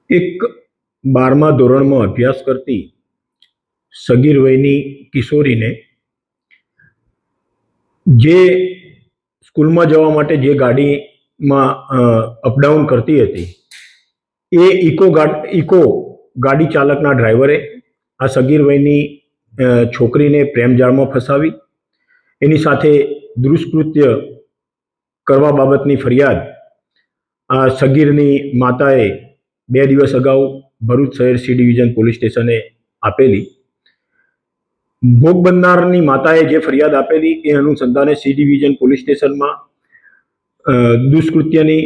એક 12મા ધોરણમાં અભ્યાસ કરતી સગીર વયની કિશોરીને જે સ્કૂલમાં જવા માટે જે ગાડીમાં અપડાઉન કરતી હતી એ ઇકો ગાડી ચાલકના ડ્રાઈવરે આ સગીર વયની છોકરીને પ્રેમજાળમાં ફસાવી એની સાથે દુષ્કૃત્ય કરવા બાબતની ફરિયાદ આ સગીરની માતાએ 2 દિવસ અગાઉ ભરૂચ શહેર સી ડિવિઝન પોલીસ સ્ટેશને આપેલી. ભોગ બનનારની માતાએ જે ફરિયાદ આપેલી એ અનુસંધાને સી ડિવિઝન પોલીસ સ્ટેશનમાં દુષ્કૃત્યની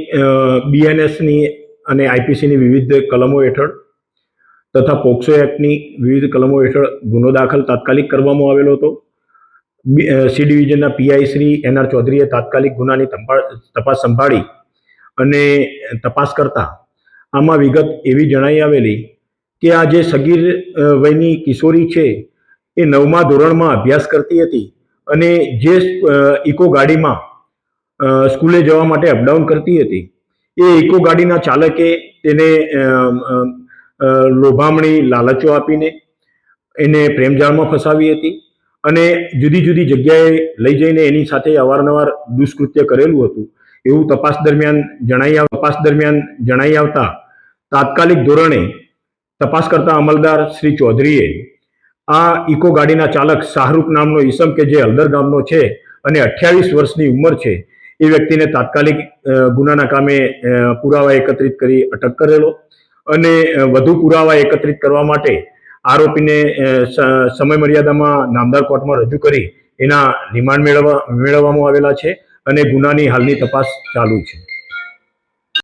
બીએનએસની અને આઈપીસીની વિવિધ કલમો હેઠળ તથા પોક્સો એક્ટની વિવિધ કલમો હેઠળ ગુનો દાખલ તાત્કાલિક કરવામાં આવેલો હતો. સી ડિવિઝનના પીઆઈ શ્રી એનઆર ચૌધરીએ તાત્કાલિક ગુનાની તપાસ સંભાળી અને તપાસ કરતા આમાં વિગત એવી જણાઈ આવેલી કે આ જે સગીર વયની કિશોરી છે એ 9મા ધોરણમાં અભ્યાસ કરતી હતી અને જે ઇકો ગાડીમાં સ્કૂલે જવા માટે અપડાઉન કરતી હતી એ ઇકો ગાડીના ચાલકે તેને લોભામણી લાલચો આપીને એને પ્રેમજાળમાં ફસાવી હતી અને જુદી જુદી જગ્યાએ લઈ જઈને એની સાથે અવારનવાર દુષ્કૃત્ય કરેલું હતું એવું તપાસ દરમિયાન જણાઈ આવતા તાત્કાલિક ધોરણે તપાસ કરતા અમલદાર શ્રી ચૌધરીએ આ ઇકો ગાડીના ચાલક શાહરૂખ નામનો ઈસમ કે જે હળદર ગામનો છે અને 28 વર્ષની ઉંમર છે એ વ્યક્તિને તાત્કાલિક ગુનાના કામે પુરાવા એકત્રિત કરી અટક કરેલો અને વધુ પુરાવા એકત્રિત કરવા માટે આરોપીને સમય મર્યાદામાં નામદાર કોર્ટમાં રજૂ કરી એના રિમાન્ડ મેળવવામાં આવેલા છે અને ગુનાની હાલની તપાસ ચાલુ છે.